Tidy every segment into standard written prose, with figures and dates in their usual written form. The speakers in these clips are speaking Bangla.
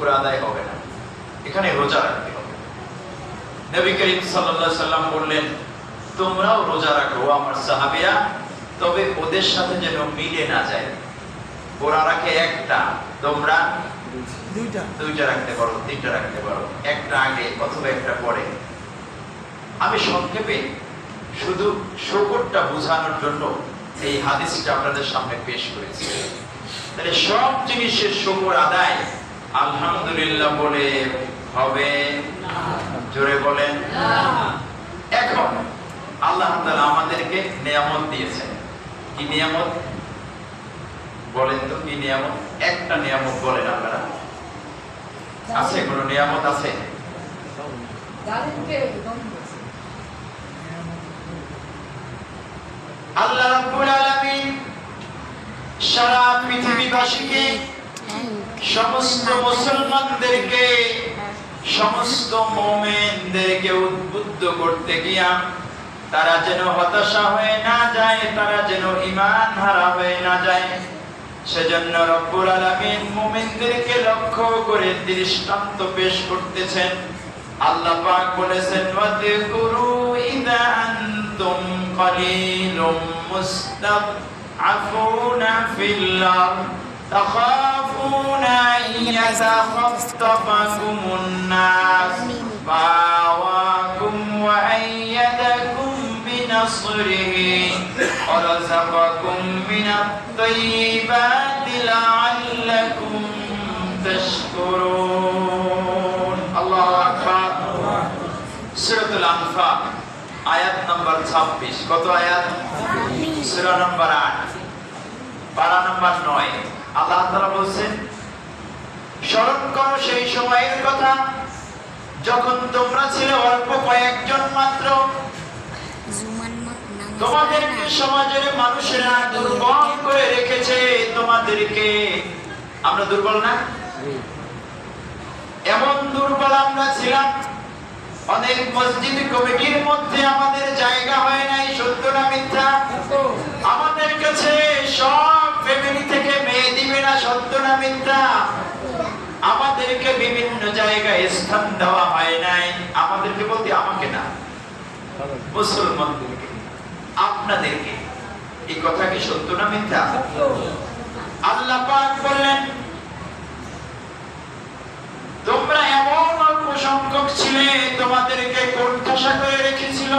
শুকর আদায় হবে না, এখানে রোজা রাখতে হবে। নবী করিম সাল্লাল্লাহু আলাইহি সাল্লাম বললেন, তোমরাও রোজা রাখো আমার সাহাবীরা, তবে ওদের সাথে যেন মিলে না যায়। ওরা রাখে একটা, তোমরা দুইটা রাখতে পারো, তিনটা রাখতে পারো, একটা আগে অথবা একটা পরে। আমি সংক্ষেপে শুধু শুকরটা বোঝানোর জন্য এই হাদিসটা আপনাদের সামনে পেশ করেছি। তাহলে সব জিনিসের শুকর আদায় আলহামদুলিল্লাহ বলে হবে না, জোরে বলেন না। এখন আল্লাহ তাআলা আমাদেরকে নিয়ামত দিয়েছেন। কি নিয়ামত বলেন তো? কি নিয়ামত? একটা নিয়ামত বলেন আপনারা। আছে কোনো নিয়ামত আছে? আল্লাহ রাব্বুল আলামিন সারা পৃথিবীবাসীকে, সমস্ত মুসলমানদেরকে, সমস্ত মুমিনদেরকে উদ্বুদ্ধ করতে গিয়া তারা যেন হতাশা হয়ে না যায়, তারা যেন ঈমান হারা হয়ে না যায়, সেজন্য রব্বুল আলামিন মুমিনদেরকে লক্ষ্য করে দৃষ্টান্ত পেশ করতেছেন। আল্লাহ পাক বলেছেন, ওয়াযকুরু ইযা আনতুম কালিলুম মুস্তাদআফুনা ফিল আরদ তাখাফুনা ইয়াতাখাফফাকুমুন নাস ফাআওয়াকুম ওয়া আইয়াদাকুম বিনাসরিহি ওয়া রাযাকাকুম মিনাত তাইয়্যিবাতি লাআল্লাকুম তাশকুরুন। আল্লাহু আকবার। সূরাতুল আনফাল আয়াত নাম্বার 26। কত আয়াত? সূরা নাম্বার 8, পারা নাম্বার 9। আল্লাহ তাআলা বলেন, স্মরণ করো সেই সময়ের কথা যখন তোমরা ছিলে অল্প কয়েকজন মাত্র, তোমাদেরকে সমাজের মানুষেরা দুর্বল করে রেখেছে। তোমাদেরকে আমরা দুর্বল না? এমন দুর্বল আমরা ছিলাম, অনেক মসজিদ কমিটির মধ্যে আমাদের জায়গা হয় নাই। সত্য না মিথ্যা? আমাদের কাছে সব ফ্যামিলি থেকে মেয়ে দিবে না। সত্য না মিথ্যা? আমাদেরকে বিভিন্ন জায়গায় স্থান দেওয়া হয় নাই। আমাদেরকে বলতে আমাকে না, মুসলমানদেরকে, আপনাদেরকে। এই কথা কি সত্য না মিথ্যা? আল্লাহ পাক বললেন, তোমরা এমন অল্প সংখ্যক ছিলে, তোমাদেরকে কোণঠাসা করে রেখেছিল,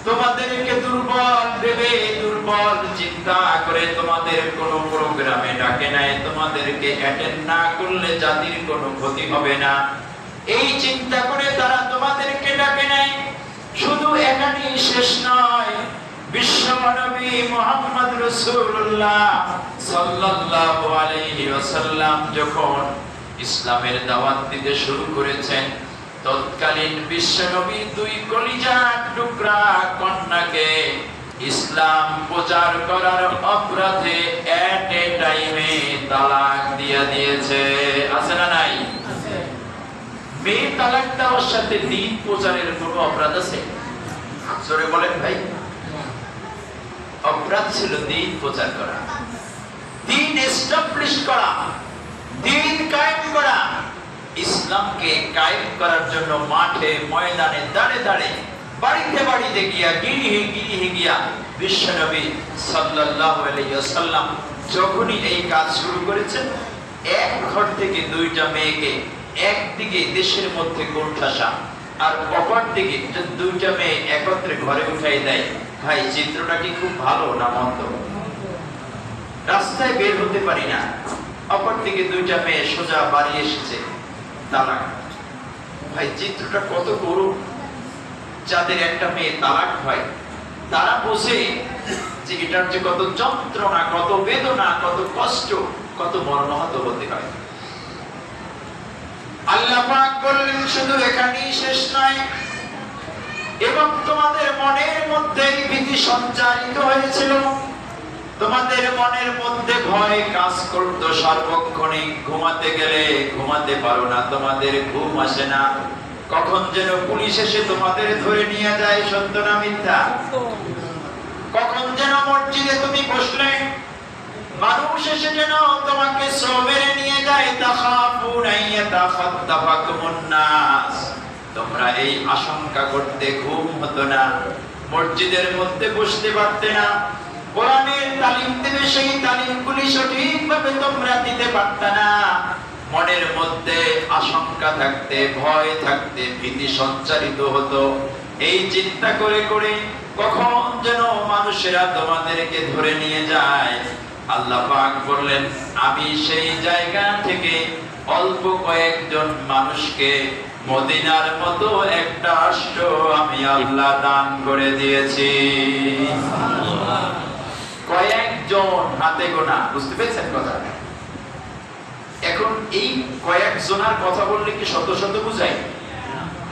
তোমাদেরকে দুর্বল ভেবে, দুর্বল চিন্তা করে তোমাদের কোনো প্রোগ্রামে ডাকে নাই। তোমাদেরকে অ্যাটেন্ড না করলে জাতির কোনো ক্ষতি হবে না, এই চিন্তা করে তারা তোমাদেরকে ডাকে নাই। শুধু এখানেই শেষ নয়, বিশ্বনবী মুহাম্মদ রাসূলুল্লাহ সাল্লাল্লাহু আলাইহি ওয়াসাল্লাম যখন ইসলামের দাওয়াত দিতে শুরু করেছেন, তৎকালীন বিশ্বনবী দুই কলিজার টুকরা কন্যাকে ইসলাম প্রচার করার অপরাধে এট এ টাইমে তালাক দিয়ে দিয়েছে। আছে না নাই? মেয়ে তালাক দেওয়ার সাথে দ্বীন প্রচারের কোনো অপরাধ আছে? জোরে বলেন ভাই। অপরাধ ছিল দ্বীন প্রচার করা, দ্বীন এস্টাবলিশ করা, দ্বীন কায়েম করা। ইসলামকে কায়েম করার জন্য মাঠে ময়দানে দাঁড়ে দাঁড়ে, বাড়িতে বাড়িতে গিয়া, গিরিহে গিরিহে গিয়া বিশ্বনবী সাল্লাল্লাহু আলাইহি ওয়াসাল্লাম যখনই এই কাজ শুরু করেছেন, এক ঘর থেকে দুইটা মেয়েকে একদিকে দেশের মধ্যে কোণঠাসা আর অপর দিকে দুইটা মেয়ে একত্রে ঘরে উঠাই দেয়। ভাই, চিত্রটা কি খুব ভালো না মন্দ? রাস্তায় বের হতে পারি না, অপর দিকে দুইটা মেয়ে সোজা বাড়ি এসেছে, তালাক। ভাই, চিত্রটা কত করুণ। যাদের একটা মেয়ে তালাক হয়, তারা বোঝে যে এটার যে কত যন্ত্রণা, কত বেদনা, কত কষ্ট, কত মর্মাহত হতে হয়। আল্লাহ পাক বললেন, শুধু এখানেই শেষ নয়, এবং তোমাদের মনের মধ্যে ভীতি সঞ্চারিত হয়েছিল, তোমাদের মনের মধ্যে ভয় কাজ করতো সার্বক্ষণিক। ঘুমাতে গেলে ঘুমাতে পারো না, তোমাদের ঘুম আসে না, কখন যেন পুলিশ এসে তোমাদের ধরে নিয়ে যায়। সত্য না মিথ্যা? কখন যেন মসজিদে তুমি বসলে মানুষ এসে যেন তোমাকে মেরে নিয়ে যায়। তাখাফুনা ইয়াতাখাদ্দাফাকুমুন নাস, তোমরা এই আশঙ্কা করতে, ঘুম হতো না, মসজিদের মধ্যে বসতে পারতে না, কোরআনের তালিম দেবে সেই তালিমগুলি সঠিকভাবে তোমরা দিতে পারতে না, মনের মধ্যে আশঙ্কা থাকতে, ভয় থাকতে, ভীতি সঞ্চারিত হতো। এই চিন্তা করে করে কখন যেন মানুষেরা তোমাদেরকে ধরে নিয়ে যায়। আল্লাহ পাক বললেন, আমি সেই জায়গা থেকে অল্প কয়েকজন মানুষকে মদিনার মতো একটা রাষ্ট্র আমি আল্লাহ দান করে দিয়েছি। কয়েকজন, হাতে গোনা, বুঝতে পেরেছেন কথা? এখন এই কয়েকজনের কথা বললে কি শত শত বুঝায়?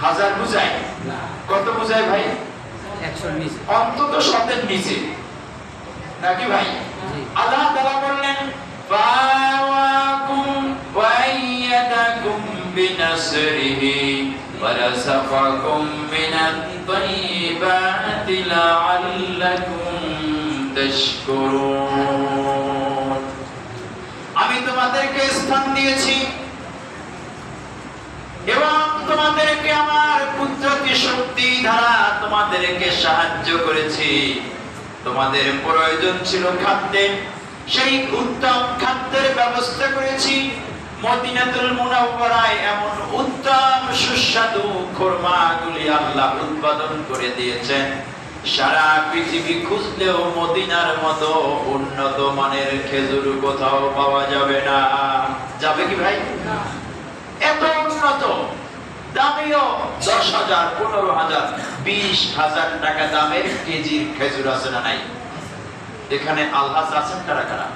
হাজার বুঝায়? কত বুঝায় ভাই? 100 নিচে, অন্তত 100-এর নিচে, নাকি ভাই? আল্লাহ তাআলা বললেন, ফাওয়াকুম ওয়া আইয়াদাকুম বিনাসরিহি ওয়া রাযাকাকুম মিনাত তাইয়্যিবাতি লাআল্লাকুম তাশকুরুন। আমি তোমাদেরকে স্থান দিয়েছি এবং তোমাদেরকে আমার কুদরতি শক্তি দ্বারা তোমাদেরকে সাহায্য করেছি। তোমাদের প্রয়োজন ছিল খাদ্যের, সেই উত্তম খাদ্যের ব্যবস্থা করেছি। মদিনাতুল মুনাওয়ারায় এমন উত্তম সুস্বাদু খুরমাগুলি আল্লাহ উৎপাদন করে দিয়েছেন, সারা পৃথিবী খুঁজলেও মদিনার মতো উন্নত মানের খেজুর কোথাও পাওয়া যাবে না। যাবে কি ভাই? এত উন্নত, দামিও 10,000, 15,000, 20,000 টাকা দামের কেজির খেজুর আছে না নাই? এখানে আল্লাহ আছেন কারা কারা?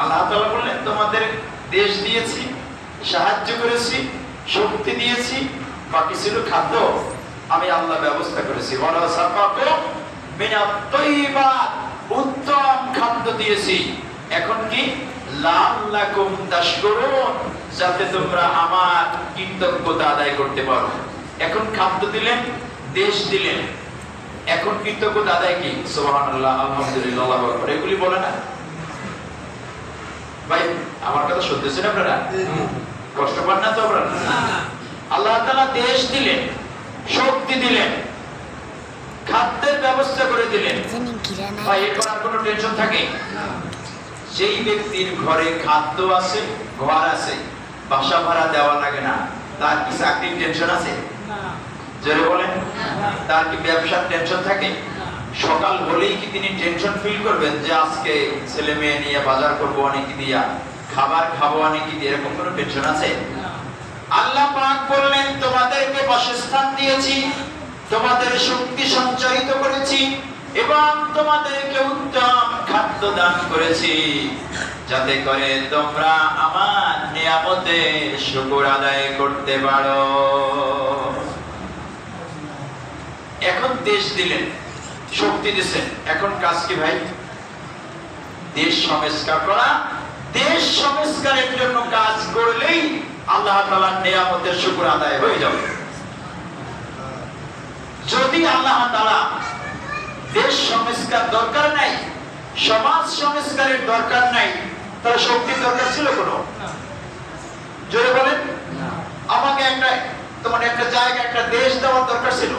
আল্লাহ তাআলা বললেন, তোমাদের দেশ দিয়েছি, সাহায্য করেছি, শক্তি দিয়েছি, বাকি ছিল খাদ্য, আমি আল্লাহ ব্যবস্থা করেছি। ওয়ালা সাফাকুম মিনাত তাইয়্যিবাত, উত্তম খাদ্য দিয়েছি। এখন কি? লাআল্লাকুম তাশকুরুন, যাতে তোমরা আমার কৃতজ্ঞতা আদায় করতে পারো। এখন খাদ্য দিলেন, দেশ দিলেন, এখন কৃতজ্ঞতা আদায় কি? সুবহানাল্লাহ, আলহামদুলিল্লাহ, আল্লাহু আকবার, এগুলি বলে না ভাই? আমার কথা শুনতেছেন আপনারা? কষ্ট পান না তো আপনারা? আল্লাহ তাআলা দেশ দিলেন, শক্তি দিলেন, খাদ্যের ব্যবস্থা করে দিলেন। ভাই, এরপর আর কোনো টেনশন থাকে? যেই ব্যক্তির ঘরে খাদ্য আছে, ঘর আছে, বাসা ভাড়া দেওয়া লাগে না, তার কি চাকরির টেনশন আছে? জোরে বলেন। তার কি ব্যবসার টেনশন থাকে? সকাল হলেই কি তিনি টেনশন ফিল করবেন যে আজকে ছেলে মেয়ে নিয়ে বাজার করবো অনেক দিয়া, খাবার খাবো অনেক দিয়ে, এরকম কোনো টেনশন আছে? আল্লাহ পাক বললেন, তোমাদেরকে বাসস্থান দিয়েছি, তোমাদের শক্তি সঞ্চারিত করেছি এবং তোমাদেরকে উত্তম খাদ্য দান করেছি, যাতে করে তোমরা আমার নিয়ামতে শুকর আদায় করতে পারো। এখন দেশ দিলেন, শক্তি দিচ্ছেন, এখন কাজ কি ভাই? দেশ সংস্কার করা। দেশ সংস্কারের জন্য কাজ করলেই আল্লাহ তাআলার নিয়ামতের শুকর আদায় হয়ে যাবে। যদি আল্লাহ তাআলা দেশ সংস্কার দরকার নাই, সমাজ সংস্কারের দরকার নাই, তাহলে শক্তির দরকার ছিল কোনো? জোরে বলেন। আমাকে তোমার একটা জায়গা, একটা দেশ দেওয়ার দরকার ছিল?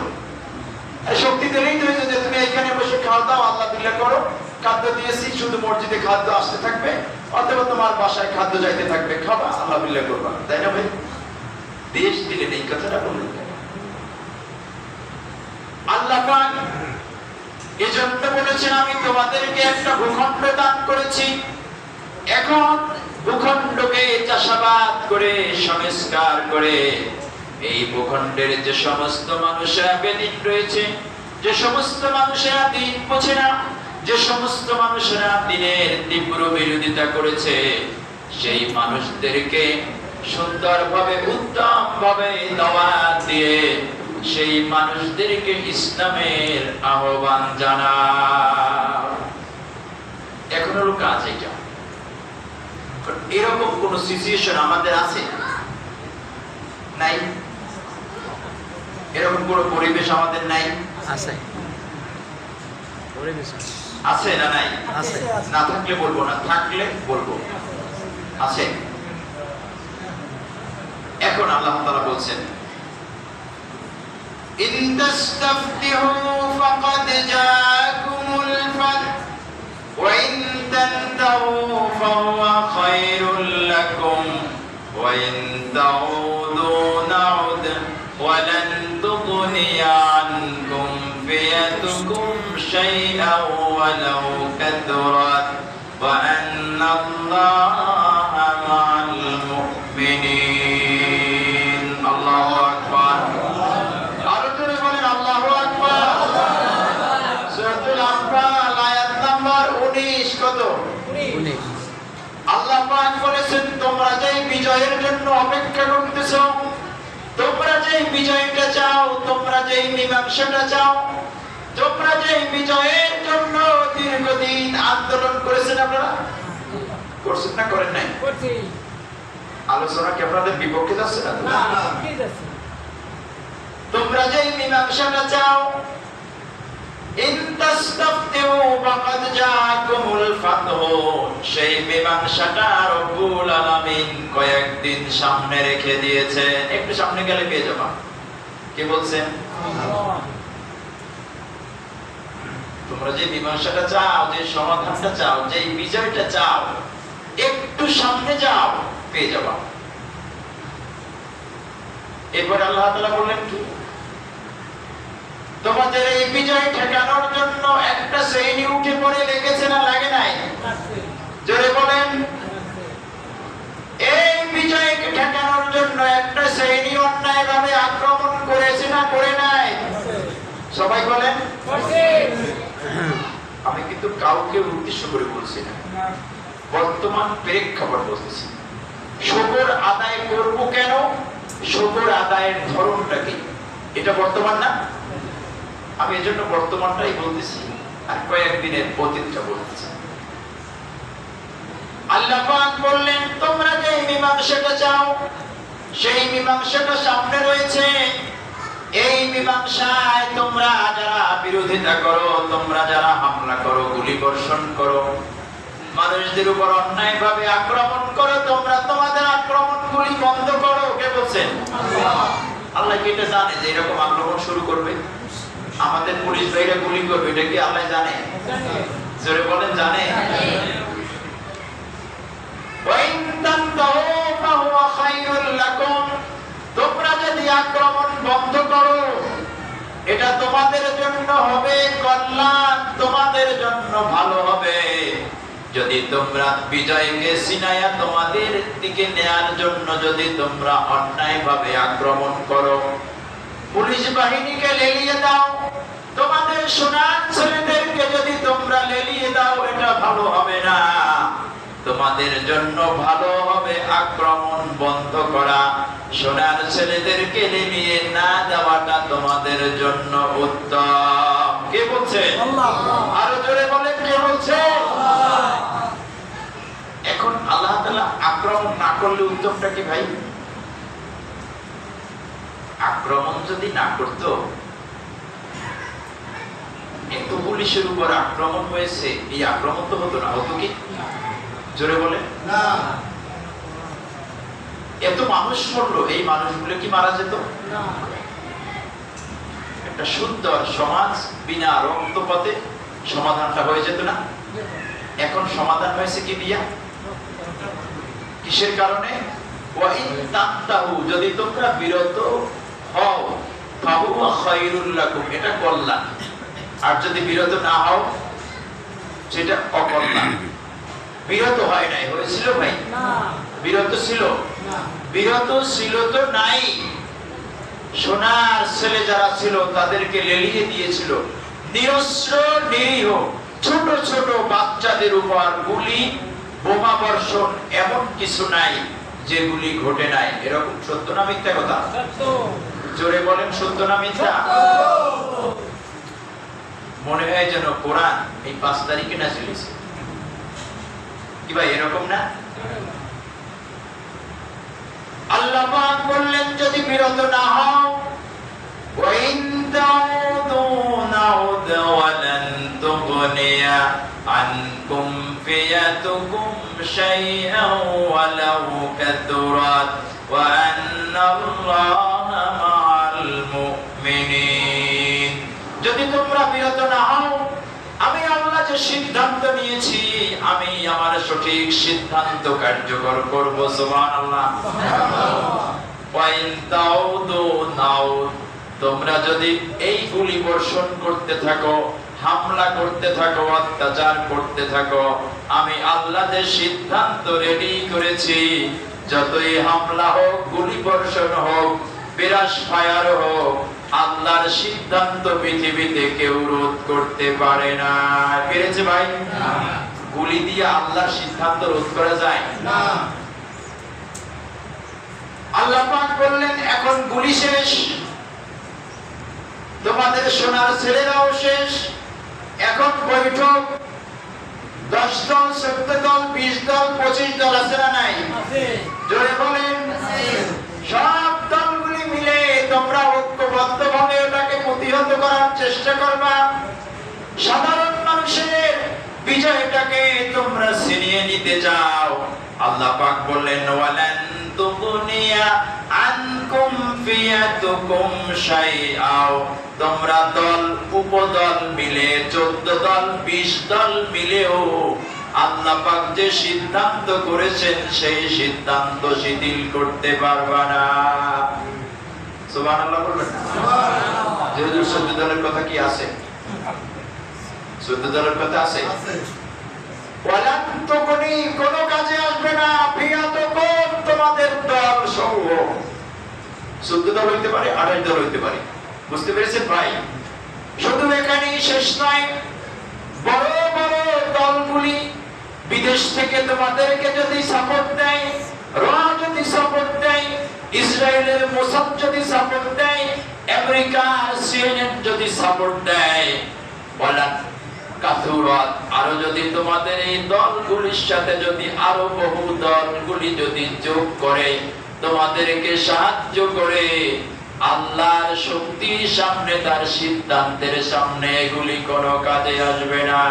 শক্তি দিলেই তো হয়েছে যে তুমি এখানে বসে খাওয়া দাও, আল্লাহ বিল্লাহ করো, খাদ্য দিয়েছি, শুধু মসজিদে খাদ্য আসতে থাকবে অথবা তোমার বাসায় খাদ্য যাইতে থাকবে, খাবা, আল্লাহ বিল্লাহ করবা, তাই না ভাই? দেশ দিলেন, এই কথাটা বললেন। আল্লাহ পাক এজন্য বলেছেন, আমি তোমাদেরকে একটা ভূখণ্ড দান করেছি, এখন ভূখণ্ডকে চাষাবাদ করে, সংস্কার করে, এই ভূখণ্ডের যে সমস্ত মানুষেরা বেদিন রয়েছে, যে সমস্ত মানুষেরা দিন বোঝে না, যে সমস্ত মানুষেরা দিনের তীব্র বিরোধিতা করেছে, সেই মানুষদেরকে সুন্দরভাবে, উত্তম ভাবে দাওয়াত দিয়ে সেই মানুষদেরকে ইসলামের আহ্বান জানাও। এখন হলো কাজ এটা। এরকম কোন সিচুয়েশন আমাদের আছে? নাই। এরকম কোন পরিবেশ আমাদের নাই? আছে আছে না নাই? আছে। না থাকলে বলবো না, থাকলে বলবো। আছে। এখন আল্লাহ তাআলা বলছেন ইন তাস্তাফতিহু ফাকাদ জাআকুমুল ফাত ওয়া ইন তানতাহু ফাহুয়া খায়রুল লাকুম ওয়া ইন তাউদু নাউদ ওয়া লান তুগনিয়া আনকুম ফিয়াতুকুম শাইআন ওয়ালাউ কাথরাত ওয়া আন্নাল্লাহা মা'আল মুমিনিন। আল্লাহু আকবার। আরো জোরে বলেন আল্লাহু আকবার। সূরাতুল আনফাল আয়াত নাম্বার 19 কত? 19। আল্লাহ পাক বলেছেন তোমরা যেই বিজয়ের জন্য অপেক্ষা করতেছো, তোমরা যেই বিজয়টা চাও, তোমরা যেই মীমাংসাটা চাও, তোমরা যেই বিজয়ের জন্য দীর্ঘদিন আন্দোলন করেছেন, আপনারা করছেন না করেন নাই? করছি। আলোচনা কি আপনাদের বিপক্ষে যাচ্ছে না? না, ঠিক আছে। তোমরা যেই মীমাংসাটা চাও, ইন তাস্তাফতিউ ফাকাদ জাআকুমুল ফাতহু, সেই মীমাংসাটা রব্বুল আলামিন কয়েকদিন সামনে রেখে দিয়েছেন। একটু সামনে গেলে পেয়ে যাবা। কি বলছেন? তোমরা যে মীমাংসাটা চাও, যে সমাধানটা চাও, যে বিজয়টা চাও, একটু সামনে যাও, পেয়ে যাবা। এরপর আল্লাহ তাআলা বললেন কি, তোমাদের এই বিজয় ঠেকানোর জন্য একটা শ্রেণী উঠে পড়ে লেগেছে না লাগে নাই? জোরে বলেন। এই বিজয়কে ঠেকানোর জন্য একটা শ্রেণী অন্যায়ভাবে আক্রমণ করেছে না করে নাই? সবাই বলেন। আমি কিন্তু কাউকে উদ্দেশ্য করে বলছি না, বর্তমান প্রেক্ষাপট বলতেছি। শুকর আদায় করব কেন, শুকর আদায়ের ধরনটা কি, এটা বর্তমান না? আমি এজন্য বর্তমানটাই বলতেছি আর কয়েকদিনের অতীতটা বলতেছি। আল্লাহ পাক বললেন তোমরা যে মীমাংসাটা চাও, সেই মীমাংসাটা সামনে রয়েছে। এই মীমাংসায় তোমরা যারা বিরোধিতা করো, তোমরা যারা হামলা করো, গুলি বর্ষণ করো, মানুষদের উপর অন্যায়ভাবে আক্রমণ করো, তোমরা তোমাদের আক্রমণগুলি বন্ধ করো। কে বলছেন? আল্লাহ কি এটা জানে যে এরকম আক্রমণ শুরু করবে? আমাদের পুলিশ ভাইরা গুলি করবে, এটা কি আল্লাহ জানে? জোরে বলেন জানে। তোমরা যদি আক্রমণ বন্ধ করো, এটা তোমাদের জন্য হবে কল্যাণ, তোমাদের জন্য ভালো হবে। যদি তোমরা বিজয়কে সিনায়া তোমাদের দিকে নেয়ার জন্য যদি তোমরা অন্যায়ভাবে আক্রমণ করো, পুলিশ বাহিনীকে লেলিয়ে দাও, তোমাদের সোনার ছেলেদেরকে যদি তোমরা লেলিয়ে দাও, এটা ভালো হবে না। তোমাদের জন্য ভালো হবে আক্রমণ বন্ধ করা, সোনার ছেলেদেরকে লেলিয়ে না দেওয়াটা তোমাদের জন্য উত্তম। কে বলছে? আল্লাহ। আরো জোরে বলেন কে বলছে? আল্লাহ। এখন আল্লাহ তাআলা আক্রমণ না করলে উত্তমটা কি ভাই? আক্রমণ যদি না করত, এত পুলিশের উপর আক্রমণ হয়েছে, এই আক্রমণ তো হতো না। হতো কি? জোরে বলে না। এত মানুষ মরলো, এই মানুষগুলো কি মারা যেত? না। একটা সুন্দর সমাজ বিনা রক্তপাতে সমাধানটা হয়ে যেত না? এখন সমাধান হয়েছে কি দিয়া? কিসের কারণে? যদি তোমরা বিরত হও, ফাহুয়া খায়রুল লাকুম, এটা কল্যাণ। আর যদি বিরত না হও, সেটা অকল্যাণ। বিরত হয় নাই, হয়েছিল ভাই? না। বিরত ছিল? না। বিরত ছিল তো নাই। সোনার ছেলে যারা ছিল তাদেরকে লেলিয়ে দিয়েছিল। নিরস্ত্র নিরীহ ছোট ছোট বাচ্চাদের উপর গুলি বোমা বর্ষণ, এমন কিছু নাই যেগুলি ঘটে নাই। এরকম সত্য না মিথ্যা কথা? সত্য। জোরে বলেন সত্য না মিথ্যা? মনে হয় যেন কোরআন এই 5 তারিখে না চলেছে কি ভাই? এরকম না? আল্লাহ পাক বললেন যদি বিরত না হও, ওয়াইন তাউদু তুগনিয়া আনকুম ফিয়াতুকুম শাইআন ওয়ালাউ কাতুরাত ওয়া আন্নাল্লাহা মাআল মুমিনিন। যদি তোমরা বিরত না হও, আমি আল্লাহ যে সিদ্ধান্ত নিয়েছি, আমি আমার সঠিক সিদ্ধান্ত কার্যকর করব। সুবহানাল্লাহ। ওয়া ইন তাউদু নাও, তোমরা যদি এই গুলি বর্ষণ করতে থাকো, হামলা করতে থাকো, অত্যাচার করতে থাকো, আমি আল্লাহ যে সিদ্ধান্ত রেডি করেছি, যতই হামলা হোক, গুলি বর্ষণ হোক, বিরাস ফায়ার হোক, আল্লাহর সিদ্ধান্ত পৃথিবীতে কেউ রোধ করতে পারে না। পেরেছে ভাই? গুলি দিয়ে আল্লাহর সিদ্ধান্ত রোধ করা যায় না। আল্লাহ পাক বললেন, এখন গুলি শেষ, তোমাদের সোনার ছেলেরাও শেষ, এখন বৈঠক 10 দল, 14 দল, 20 দল, 25 দল আছে না নাই? জোরে বলেন। সব দলগুলি মিলে তোমরা ঐক্যবদ্ধভাবে ওটাকে প্রতিহত করার চেষ্টা করবা। সাধারণ মানুষের বিজয়টাকে তোমরা ছিনিয়ে নিতে চাও। আল্লাহ পাক বললেন, ওয়ালান তুগনিয়া আনকুম ফিয়াতুকুম শাইআও, তোমরা দল উপদল মিলে 14 দল 20 দল মিলেও আল্লাহ পাক যে সিদ্ধান্ত করেছেন সেই সিদ্ধান্ত শিথিল করতে পারবা না। সুবহানাল্লাহ বলবেন না? সুবহানাল্লাহ। যে 14 দলের কথা কি আছে? 14 দলের কথা আছে। ওয়ালান তুগনি, কোন কাজে আসবে না, ফিয়াতুকুম, তোমাদের দল সমূহ। 14 দল হইতে পারে, 28 দল হইতে পারে। বুঝতে পেরেছেন ভাই? শুধু এখানেই শেষ নয়, বড় বড় দলগুলি বিদেশ থেকে তোমাদেরকে যদি সাপোর্ট দেয়, র যদি সাপোর্ট দেয়, ইসরায়েলের মোসাদ যদি সাপোর্ট দেয়, আমেরিকার সিএনএন যদি সাপোর্ট দেয়, ওয়ালান কাসুরাত, আরো যদি তোমাদের এই দলগুলির সাথে যদি আরো বহু দলগুলি যদি যোগ করে, তোমাদেরকে সাহায্য করে, আল্লাহর শক্তির সামনে, তার সিদ্ধান্তের সামনে এগুলি কোনো কাজে আসবে না।